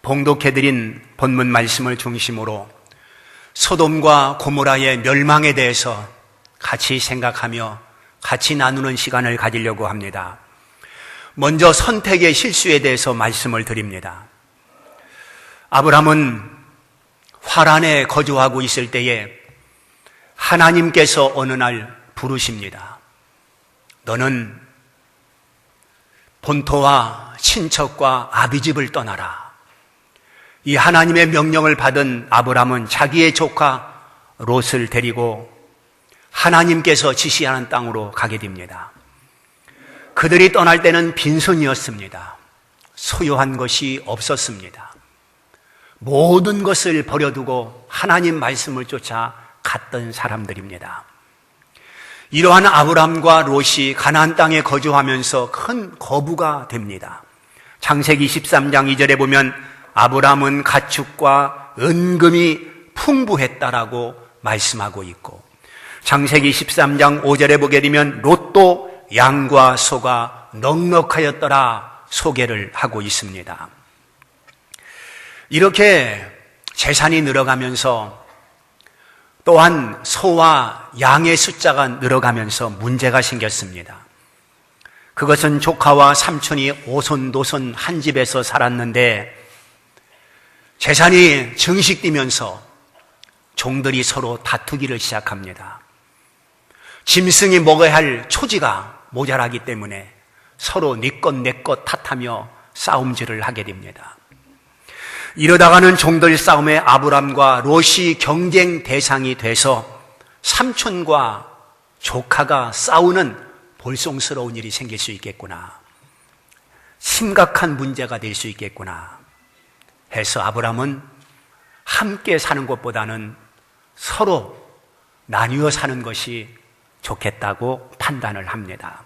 봉독해드린 본문 말씀을 중심으로 소돔과 고모라의 멸망에 대해서 같이 생각하며 같이 나누는 시간을 가지려고 합니다. 먼저 선택의 실수에 대해서 말씀을 드립니다. 아브라함은 화란에 거주하고 있을 때에 하나님께서 어느 날 부르십니다. 너는 본토와 친척과 아비집을 떠나라. 이 하나님의 명령을 받은 아브라함은 자기의 조카 롯을 데리고 하나님께서 지시하는 땅으로 가게 됩니다. 그들이 떠날 때는 빈손이었습니다. 소유한 것이 없었습니다. 모든 것을 버려두고 하나님 말씀을 쫓아 갔던 사람들입니다. 이러한 아브라함과 롯이 가나안 땅에 거주하면서 큰 거부가 됩니다. 창세기 13장 2절에 보면 아브라함은 가축과 은금이 풍부했다라고 말씀하고 있고, 창세기 13장 5절에 보게 되면 롯도 양과 소가 넉넉하였더라 소개를 하고 있습니다. 이렇게 재산이 늘어가면서 또한 소와 양의 숫자가 늘어가면서 문제가 생겼습니다. 그것은 조카와 삼촌이 오손도손 한 집에서 살았는데 재산이 증식되면서 종들이 서로 다투기를 시작합니다. 짐승이 먹어야 할 초지가 모자라기 때문에 서로 네 것 내 것 탓하며 싸움질을 하게 됩니다. 이러다가는 종들 싸움에 아브람과 롯이 경쟁 대상이 돼서 삼촌과 조카가 싸우는 볼송스러운 일이 생길 수 있겠구나, 심각한 문제가 될 수 있겠구나 해서 아브람은 함께 사는 것보다는 서로 나뉘어 사는 것이 좋겠다고 판단을 합니다.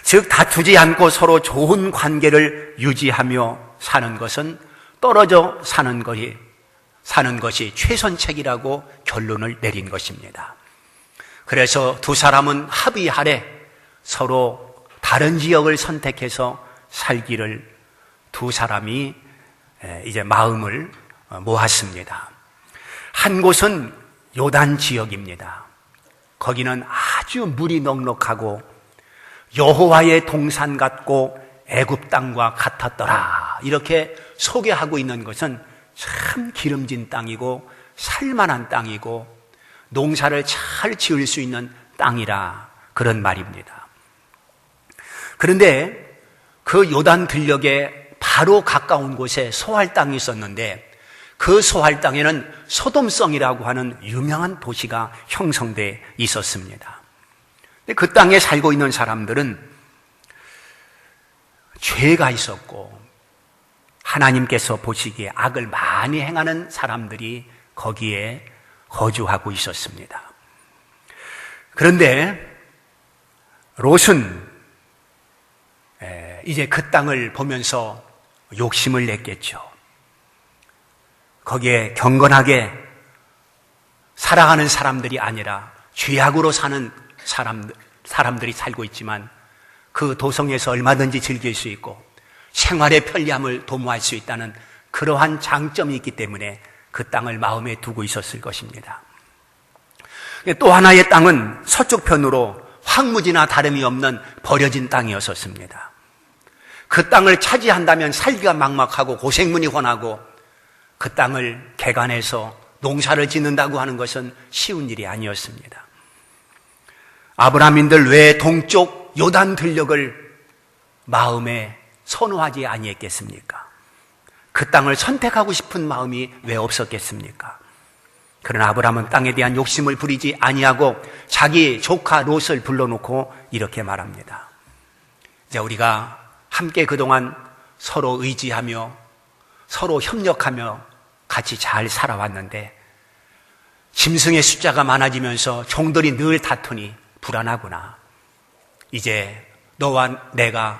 즉 다투지 않고 서로 좋은 관계를 유지하며 사는 것은 떨어져 사는 것이 최선책이라고 결론을 내린 것입니다. 그래서 두 사람은 합의하에 서로 다른 지역을 선택해서 살기를 두 사람이 이제 마음을 모았습니다. 한 곳은 요단 지역입니다. 거기는 아주 물이 넉넉하고 여호와의 동산 같고 애굽 땅과 같았더라. 이렇게 소개하고 있는 것은 참 기름진 땅이고 살만한 땅이고 농사를 잘 지을 수 있는 땅이라 그런 말입니다. 그런데 그 요단 들녘에 바로 가까운 곳에 소할 땅이 있었는데 그 소할 땅에는 소돔성이라고 하는 유명한 도시가 형성돼 있었습니다. 그 땅에 살고 있는 사람들은 죄가 있었고 하나님께서 보시기에 악을 많이 행하는 사람들이 거기에 거주하고 있었습니다. 그런데 롯은 이제 그 땅을 보면서 욕심을 냈겠죠. 거기에 경건하게 살아가는 사람들이 아니라 죄악으로 사는 사람들이 살고 있지만 그 도성에서 얼마든지 즐길 수 있고 생활의 편리함을 도모할 수 있다는 그러한 장점이 있기 때문에 그 땅을 마음에 두고 있었을 것입니다. 또 하나의 땅은 서쪽편으로 황무지나 다름이 없는 버려진 땅이었었습니다. 그 땅을 차지한다면 살기가 막막하고 고생문이 훤하고 그 땅을 개간해서 농사를 짓는다고 하는 것은 쉬운 일이 아니었습니다. 아브라함인들 왜 동쪽 요단 들녘을 마음에 선호하지 아니했겠습니까? 그 땅을 선택하고 싶은 마음이 왜 없었겠습니까? 그러나 아브라함은 땅에 대한 욕심을 부리지 아니하고 자기 조카 롯을 불러놓고 이렇게 말합니다. 이제 우리가 함께 그동안 서로 의지하며 서로 협력하며 같이 잘 살아왔는데 짐승의 숫자가 많아지면서 종들이 늘 다투니 불안하구나. 이제 너와 내가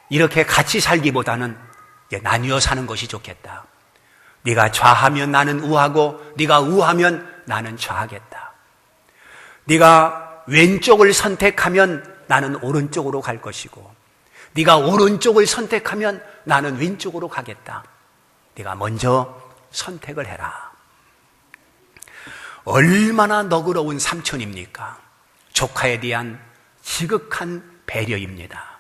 이렇게 같이 살기보다는 이제 나뉘어 사는 것이 좋겠다. 네가 좌하면 나는 우하고 네가 우하면 나는 좌하겠다. 네가 왼쪽을 선택하면 나는 오른쪽으로 갈 것이고 네가 오른쪽을 선택하면 나는 왼쪽으로 가겠다. 네가 먼저 선택을 해라. 얼마나 너그러운 삼촌입니까? 조카에 대한 지극한 배려입니다.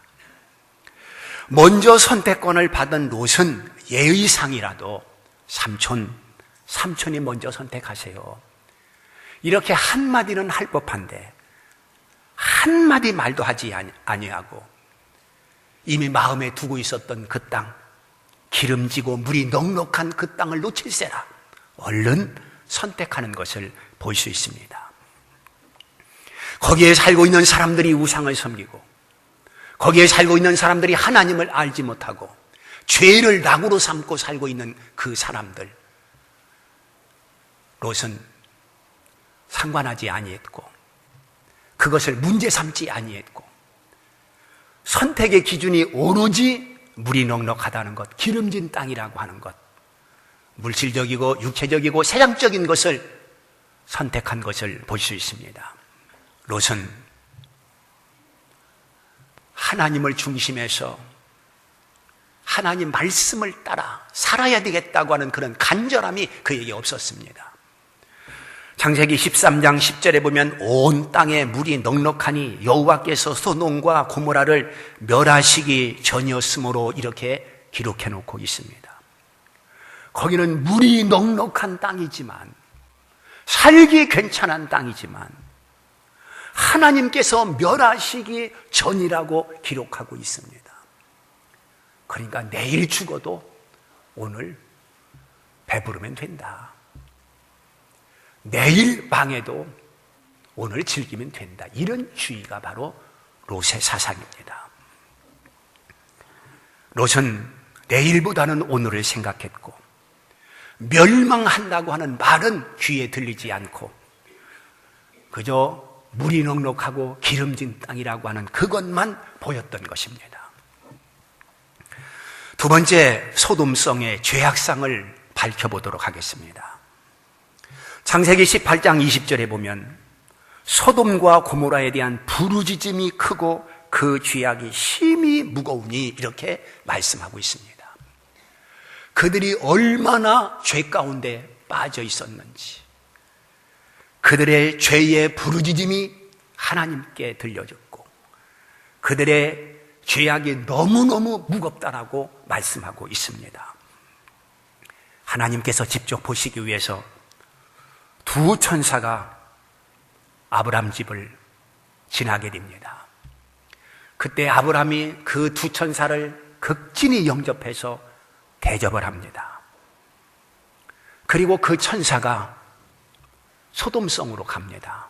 먼저 선택권을 받은 롯은 예의상이라도 삼촌이 먼저 선택하세요. 이렇게 한마디는 할 법한데 한마디 말도 하지 아니하고 이미 마음에 두고 있었던 그 땅, 기름지고 물이 넉넉한 그 땅을 놓칠세라 얼른 선택하는 것을 볼 수 있습니다. 거기에 살고 있는 사람들이 우상을 섬기고 거기에 살고 있는 사람들이 하나님을 알지 못하고 죄를 낙으로 삼고 살고 있는 그 사람들, 롯은 상관하지 아니했고 그것을 문제 삼지 아니했고 선택의 기준이 오로지 물이 넉넉하다는 것, 기름진 땅이라고 하는 것, 물질적이고 육체적이고 세상적인 것을 선택한 것을 볼 수 있습니다. 롯은 하나님을 중심해서 하나님 말씀을 따라 살아야 되겠다고 하는 그런 간절함이 그에게 없었습니다. 창세기 13장 10절에 보면 온 땅에 물이 넉넉하니 여호와께서 소돔과 고모라를 멸하시기 전이었으므로 이렇게 기록해 놓고 있습니다. 거기는 물이 넉넉한 땅이지만 살기 괜찮은 땅이지만 하나님께서 멸하시기 전이라고 기록하고 있습니다. 그러니까 내일 죽어도 오늘 배부르면 된다. 내일 망해도 오늘 즐기면 된다. 이런 주의가 바로 롯의 사상입니다. 롯은 내일보다는 오늘을 생각했고 멸망한다고 하는 말은 귀에 들리지 않고 그저 물이 넉넉하고 기름진 땅이라고 하는 그것만 보였던 것입니다. 두 번째, 소돔성의 죄악상을 밝혀보도록 하겠습니다. 창세기 18장 20절에 보면 소돔과 고모라에 대한 부르짖음이 크고 그 죄악이 심히 무거우니 이렇게 말씀하고 있습니다. 그들이 얼마나 죄 가운데 빠져 있었는지, 그들의 죄의 부르짖음이 하나님께 들려졌고 그들의 죄악이 너무너무 무겁다라고 말씀하고 있습니다. 하나님께서 직접 보시기 위해서 두 천사가 아브람 집을 지나게 됩니다. 그때 아브람이 그 두 천사를 극진히 영접해서 대접을 합니다. 그리고 그 천사가 소돔성으로 갑니다.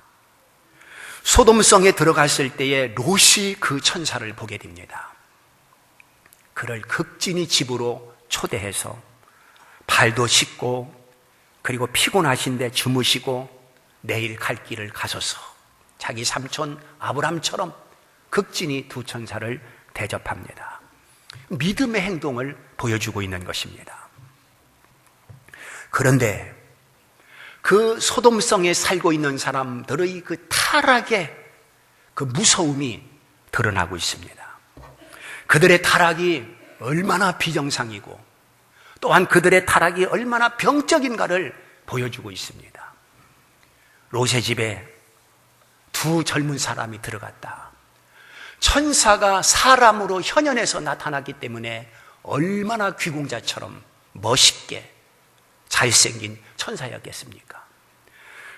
소돔성에 들어갔을 때에 롯이 그 천사를 보게 됩니다. 그를 극진히 집으로 초대해서 발도 씻고 그리고 피곤하신데 주무시고 내일 갈 길을 가소서 자기 삼촌 아브람처럼 극진히 두 천사를 대접합니다. 믿음의 행동을 보여주고 있는 것입니다. 그런데 그 소돔성에 살고 있는 사람들의 그 타락의 그 무서움이 드러나고 있습니다. 그들의 타락이 얼마나 비정상이고 또한 그들의 타락이 얼마나 병적인가를 보여주고 있습니다. 롯의 집에 두 젊은 사람이 들어갔다. 천사가 사람으로 현현해서 나타났기 때문에 얼마나 귀공자처럼 멋있게 잘생긴 천사였겠습니까?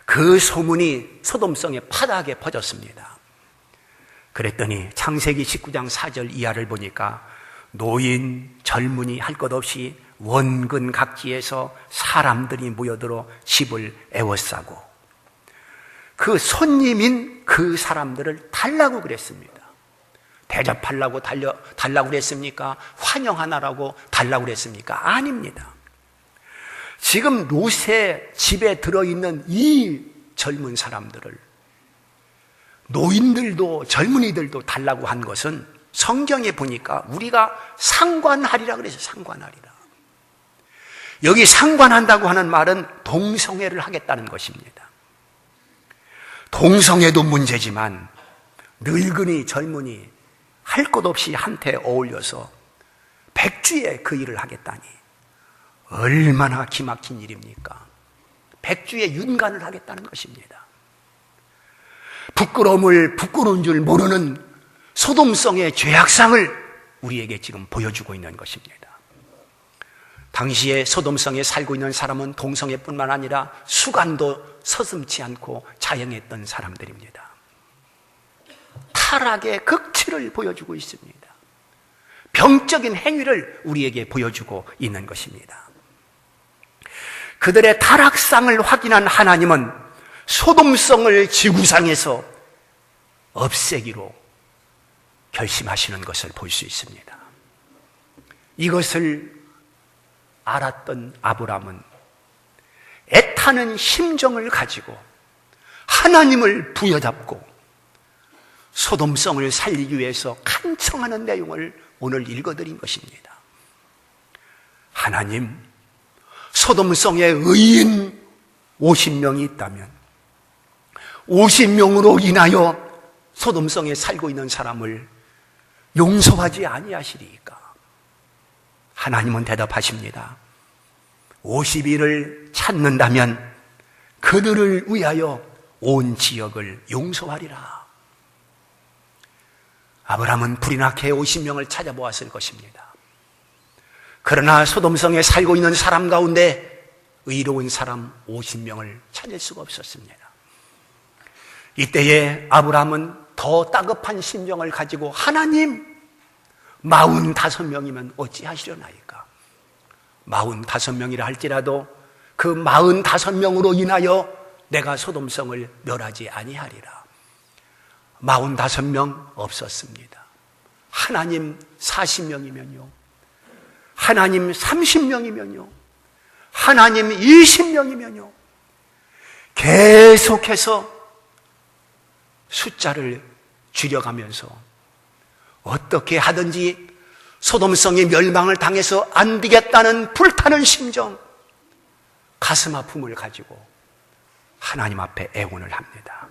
그 소문이 소돔성의 파닥에 퍼졌습니다. 그랬더니 창세기 19장 4절 이하를 보니까 노인, 젊은이 할 것 없이 원근 각지에서 사람들이 모여들어 집을 애워싸고 그 손님인 그 사람들을 달라고 그랬습니다. 대접하려고 달라고 그랬습니까? 환영하나라고 달라고 그랬습니까? 아닙니다. 지금 롯의 집에 들어있는 이 젊은 사람들을 노인들도 젊은이들도 달라고 한 것은 성경에 보니까 우리가 상관하리라 그래서 상관하리라. 여기 상관한다고 하는 말은 동성애를 하겠다는 것입니다. 동성애도 문제지만 늙은이 젊은이 할 것 없이 한테 어울려서 백주에 그 일을 하겠다니 얼마나 기막힌 일입니까? 백주에 윤간을 하겠다는 것입니다. 부끄러운 줄 모르는 소돔성의 죄악상을 우리에게 지금 보여주고 있는 것입니다. 당시에 소돔성에 살고 있는 사람은 동성애뿐만 아니라 수간도 서슴지 않고 자영했던 사람들입니다. 타락의 극치를 보여주고 있습니다. 병적인 행위를 우리에게 보여주고 있는 것입니다. 그들의 타락상을 확인한 하나님은 소돔성을 지구상에서 없애기로 결심하시는 것을 볼 수 있습니다. 이것을 알았던 아브람은 애타는 심정을 가지고 하나님을 부여잡고 소돔성을 살리기 위해서 간청하는 내용을 오늘 읽어드린 것입니다. 하나님, 소돔성에 의인 50명이 있다면 50명으로 인하여 소돔성에 살고 있는 사람을 용서하지 아니하시리이까? 하나님은 대답하십니다. 50일을 찾는다면 그들을 위하여 온 지역을 용서하리라. 아브라함은 불이 나게 50명을 찾아보았을 것입니다. 그러나 소돔성에 살고 있는 사람 가운데 의로운 사람 50명을 찾을 수가 없었습니다. 이때에 아브라함은 더 다급한 심정을 가지고 하나님, 45명이면 어찌하시려나이까? 45명이라 할지라도 그 45명으로 인하여 내가 소돔성을 멸하지 아니하리라. 45명 없었습니다. 하나님 40명이면요, 하나님 30명이면요, 하나님 20명이면요, 계속해서 숫자를 줄여가면서 어떻게 하든지 소돔성이 멸망을 당해서 안 되겠다는 불타는 심정, 가슴 아픔을 가지고 하나님 앞에 애원을 합니다.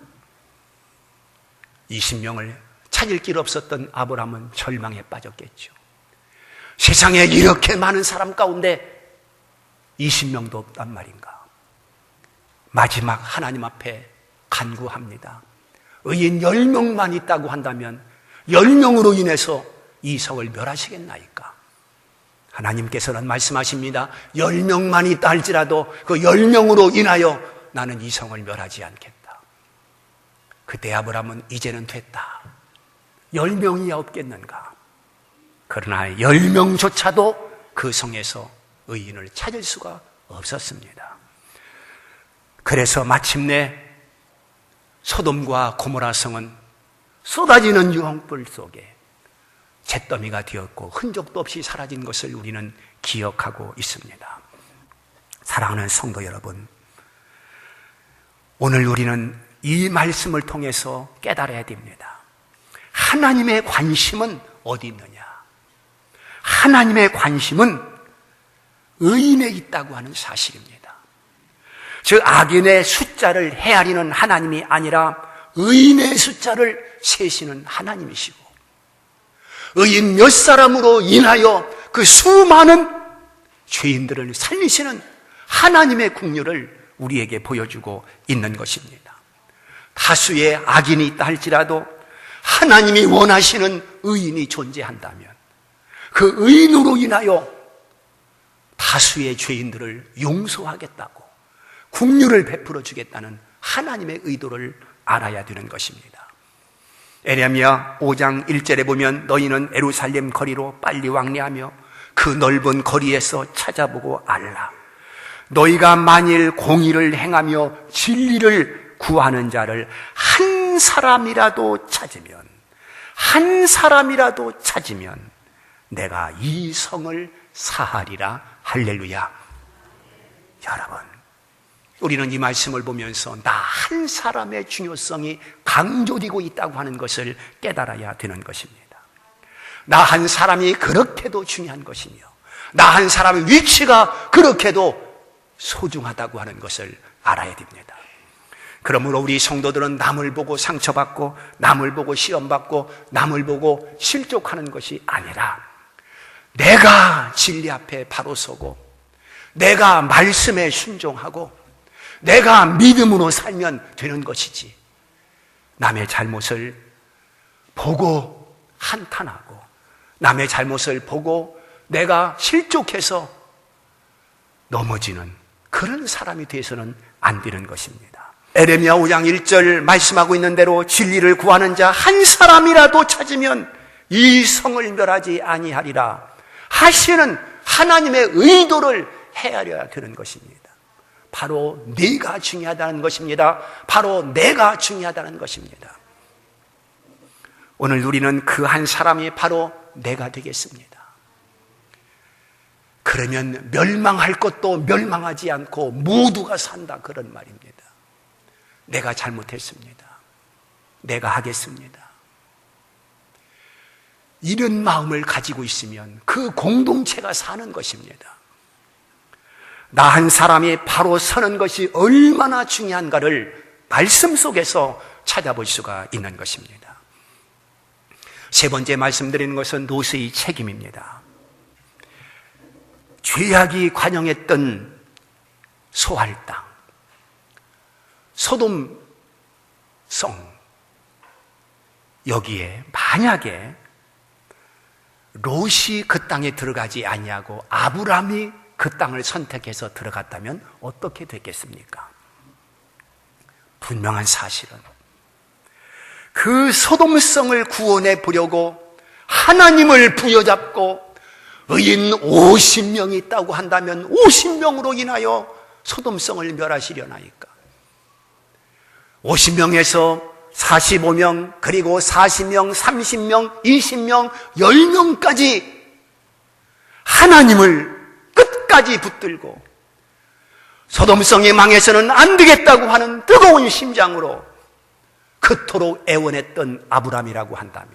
20명을 찾을 길 없었던 아브라함은 절망에 빠졌겠죠. 세상에 이렇게 많은 사람 가운데 20명도 없단 말인가? 마지막 하나님 앞에 간구합니다. 의인 10명만 있다고 한다면 10명으로 인해서 이 성을 멸하시겠나이까? 하나님께서는 말씀하십니다. 10명만 있다 할지라도 그 10명으로 인하여 나는 이 성을 멸하지 않겠다. 그때 아브라함은 이제는 됐다. 10명이야 없겠는가? 그러나 10명조차도 그 성에서 의인을 찾을 수가 없었습니다. 그래서 마침내 소돔과 고모라 성은 쏟아지는 유황불 속에 잿더미가 되었고 흔적도 없이 사라진 것을 우리는 기억하고 있습니다. 사랑하는 성도 여러분, 오늘 우리는 이 말씀을 통해서 깨달아야 됩니다. 하나님의 관심은 어디 있느냐? 하나님의 관심은 의인에 있다고 하는 사실입니다. 즉 악인의 숫자를 헤아리는 하나님이 아니라 의인의 숫자를 세시는 하나님이시고, 의인 몇 사람으로 인하여 그 수많은 죄인들을 살리시는 하나님의 긍휼을 우리에게 보여주고 있는 것입니다. 다수의 악인이 있다 할지라도 하나님이 원하시는 의인이 존재한다면 그 의인으로 인하여 다수의 죄인들을 용서하겠다고 긍휼을 베풀어 주겠다는 하나님의 의도를 알아야 되는 것입니다. 에레미야 5장 1절에 보면 너희는 예루살렘 거리로 빨리 왕래하며 그 넓은 거리에서 찾아보고 알라. 너희가 만일 공의를 행하며 진리를 구하는 자를 한 사람이라도 찾으면 내가 이 성을 사하리라. 할렐루야. 여러분, 우리는 이 말씀을 보면서 나 한 사람의 중요성이 강조되고 있다고 하는 것을 깨달아야 되는 것입니다. 나 한 사람이 그렇게도 중요한 것이며 나 한 사람의 위치가 그렇게도 소중하다고 하는 것을 알아야 됩니다. 그러므로 우리 성도들은 남을 보고 상처받고 남을 보고 시험받고 남을 보고 실족하는 것이 아니라 내가 진리 앞에 바로 서고 내가 말씀에 순종하고 내가 믿음으로 살면 되는 것이지, 남의 잘못을 보고 한탄하고 남의 잘못을 보고 내가 실족해서 넘어지는 그런 사람이 되어서는 안 되는 것입니다. 에레미야 5장 1절 말씀하고 있는 대로 진리를 구하는 자 한 사람이라도 찾으면 이 성을 멸하지 아니하리라 하시는 하나님의 의도를 헤아려야 되는 것입니다. 바로 네가 중요하다는 것입니다. 바로 내가 중요하다는 것입니다. 오늘 우리는 그 한 사람이 바로 내가 되겠습니다. 그러면 멸망할 것도 멸망하지 않고 모두가 산다, 그런 말입니다. 내가 잘못했습니다. 내가 하겠습니다. 이런 마음을 가지고 있으면 그 공동체가 사는 것입니다. 나 한 사람이 바로 서는 것이 얼마나 중요한가를 말씀 속에서 찾아볼 수가 있는 것입니다. 세 번째 말씀드리는 것은 노스의 책임입니다. 죄악이 관영했던 소할 땅, 소돔성, 여기에 만약에 롯이 그 땅에 들어가지 아니하고 아브라함이 그 땅을 선택해서 들어갔다면 어떻게 됐겠습니까? 분명한 사실은 그 소돔성을 구원해 보려고 하나님을 부여잡고 의인 50명이 있다고 한다면 50명으로 인하여 소돔성을 멸하시려나이까? 50명에서 45명, 그리고 40명, 30명, 20명, 10명까지 하나님을 끝까지 붙들고 소돔성이 망해서는 안 되겠다고 하는 뜨거운 심장으로 그토록 애원했던 아브라함이라고 한다면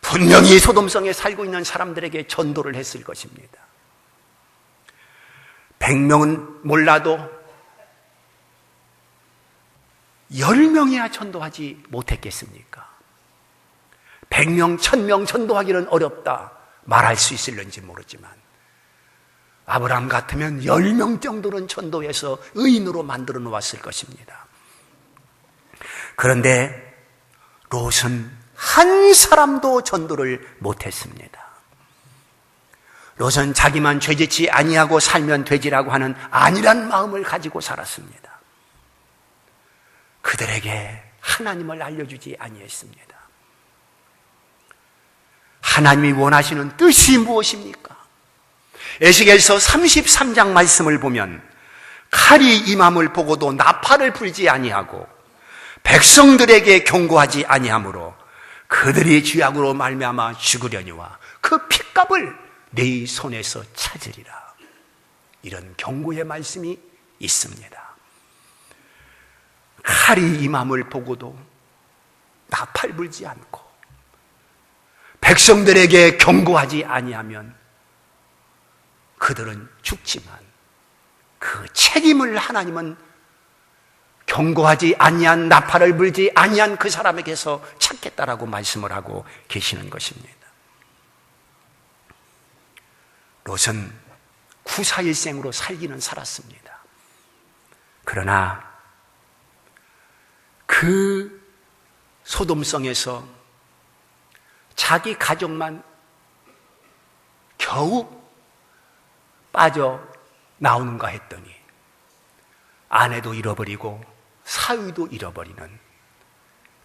분명히 소돔성에 살고 있는 사람들에게 전도를 했을 것입니다. 100명은 몰라도 10명이야 전도하지 못했겠습니까? 100명, 1000명 전도하기는 어렵다 말할 수 있을는지 모르지만 아브라함 같으면 10명 정도는 전도해서 의인으로 만들어 놓았을 것입니다. 그런데 롯은 한 사람도 전도를 못했습니다. 롯은 자기만 죄짓지 아니하고 살면 되지라고 하는 안일한 마음을 가지고 살았습니다. 그들에게 하나님을 알려주지 아니했습니다. 하나님이 원하시는 뜻이 무엇입니까? 에스겔서 33장 말씀을 보면 칼이 임함을 보고도 나팔을 불지 아니하고 백성들에게 경고하지 아니하므로 그들이 죄악으로 말미암아 죽으려니와 그 핏값을 네 손에서 찾으리라. 이런 경고의 말씀이 있습니다. 칼이 임함을 보고도 나팔 불지 않고 백성들에게 경고하지 아니하면 그들은 죽지만 그 책임을 하나님은 경고하지 아니한, 나팔을 불지 아니한 그 사람에게서 찾겠다라고 말씀을 하고 계시는 것입니다. 롯은 구사일생으로 살기는 살았습니다. 그러나 그 소돔성에서 자기 가족만 겨우 빠져 나오는가 했더니 아내도 잃어버리고 사위도 잃어버리는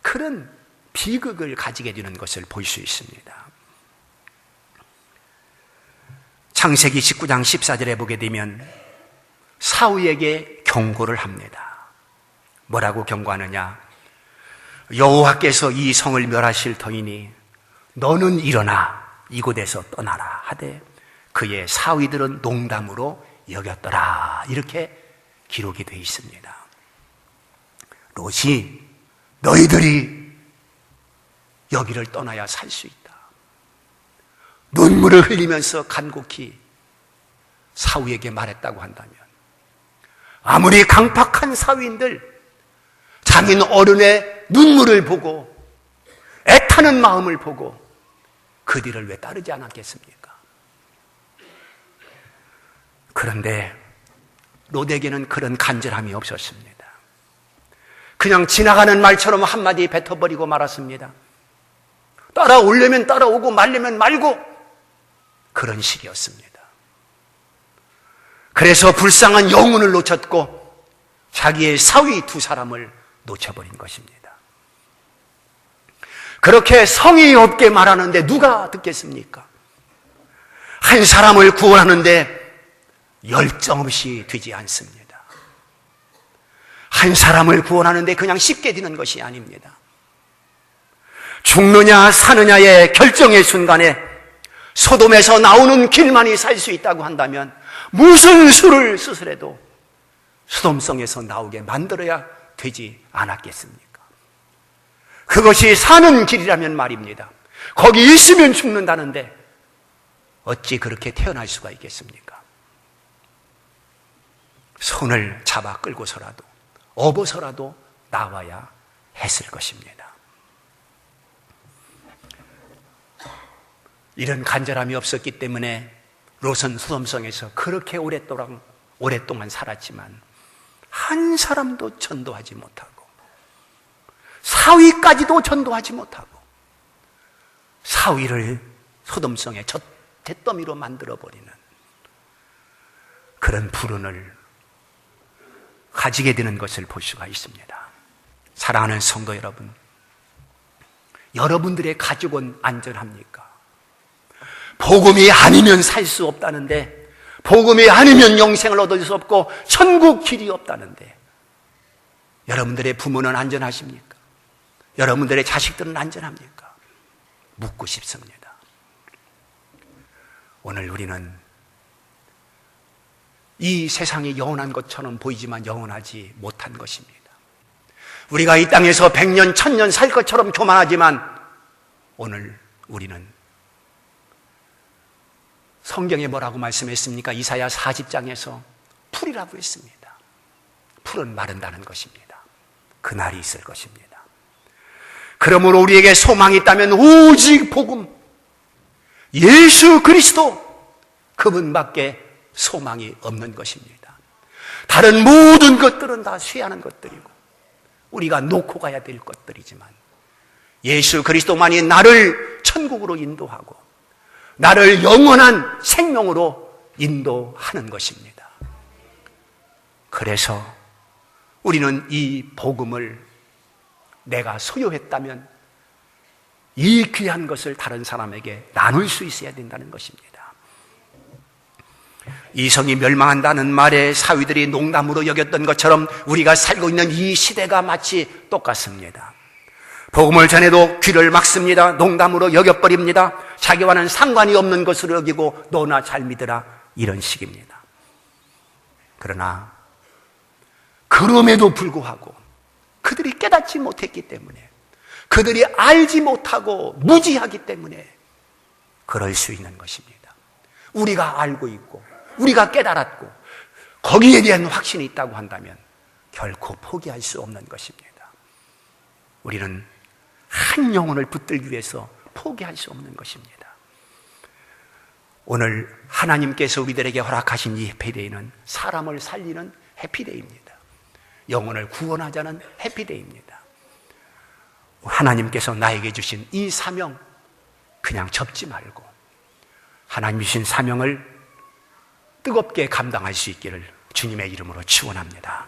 그런 비극을 가지게 되는 것을 볼 수 있습니다. 창세기 19장 14절에 보게 되면 사위에게 경고를 합니다. 뭐라고 경고하느냐? 여호와께서 이 성을 멸하실 터이니 너는 일어나 이곳에서 떠나라 하되 그의 사위들은 농담으로 여겼더라. 이렇게 기록이 되어 있습니다. 롯이 너희들이 여기를 떠나야 살 수 있다. 눈물을 흘리면서 간곡히 사위에게 말했다고 한다면 아무리 강팍한 사위인들 장인 어른의 눈물을 보고 애타는 마음을 보고 그 뒤를 왜 따르지 않았겠습니까? 그런데 롯에게는 그런 간절함이 없었습니다. 그냥 지나가는 말처럼 한마디 뱉어버리고 말았습니다. 따라오려면 따라오고 말려면 말고, 그런 식이었습니다. 그래서 불쌍한 영혼을 놓쳤고 자기의 사위 두 사람을 놓쳐버린 것입니다. 그렇게 성의 없게 말하는데 누가 듣겠습니까? 한 사람을 구원하는데 열정 없이 되지 않습니다. 한 사람을 구원하는데 그냥 쉽게 되는 것이 아닙니다. 죽느냐 사느냐의 결정의 순간에 소돔에서 나오는 길만이 살 수 있다고 한다면 무슨 수를 쓰더라도 소돔성에서 나오게 만들어야 되지 않았겠습니까? 그것이 사는 길이라면 말입니다. 거기 있으면 죽는다는데 어찌 그렇게 태어날 수가 있겠습니까? 손을 잡아 끌고서라도 업어서라도 나와야 했을 것입니다. 이런 간절함이 없었기 때문에 롯은 소돔성에서 그렇게 오랫동안 살았지만 한 사람도 전도하지 못하고 사위까지도 전도하지 못하고 사위를 소돔성의 잿더미로 만들어버리는 그런 불운을 가지게 되는 것을 볼 수가 있습니다. 사랑하는 성도 여러분, 여러분들의 가족은 안전합니까? 복음이 아니면 살 수 없다는데, 복음이 아니면 영생을 얻을 수 없고 천국 길이 없다는데, 여러분들의 부모는 안전하십니까? 여러분들의 자식들은 안전합니까? 묻고 싶습니다. 오늘 우리는 이 세상이 영원한 것처럼 보이지만 영원하지 못한 것입니다. 우리가 이 땅에서 100년, 1000년 살 것처럼 교만하지만 오늘 우리는 성경에 뭐라고 말씀했습니까? 이사야 40장에서 풀이라고 했습니다. 풀은 마른다는 것입니다. 그날이 있을 것입니다. 그러므로 우리에게 소망이 있다면 오직 복음, 예수 그리스도, 그분밖에 소망이 없는 것입니다. 다른 모든 것들은 다 쇠하는 것들이고 우리가 놓고 가야 될 것들이지만 예수 그리스도만이 나를 천국으로 인도하고 나를 영원한 생명으로 인도하는 것입니다. 그래서 우리는 이 복음을 내가 소유했다면 이 귀한 것을 다른 사람에게 나눌 수 있어야 된다는 것입니다. 이성이 멸망한다는 말에 사위들이 농담으로 여겼던 것처럼 우리가 살고 있는 이 시대가 마치 똑같습니다. 복음을 전해도 귀를 막습니다. 농담으로 여겨버립니다. 자기와는 상관이 없는 것으로 여기고 너나 잘 믿으라, 이런 식입니다. 그러나 그럼에도 불구하고 그들이 깨닫지 못했기 때문에, 그들이 알지 못하고 무지하기 때문에 그럴 수 있는 것입니다. 우리가 알고 있고 우리가 깨달았고 거기에 대한 확신이 있다고 한다면 결코 포기할 수 없는 것입니다. 우리는 한 영혼을 붙들기 위해서 포기할 수 없는 것입니다. 오늘 하나님께서 우리들에게 허락하신 이 해피데이는 사람을 살리는 해피데이입니다. 영혼을 구원하자는 해피데이입니다. 하나님께서 나에게 주신 이 사명 그냥 접지 말고 하나님 주신 사명을 뜨겁게 감당할 수 있기를 주님의 이름으로 축원합니다.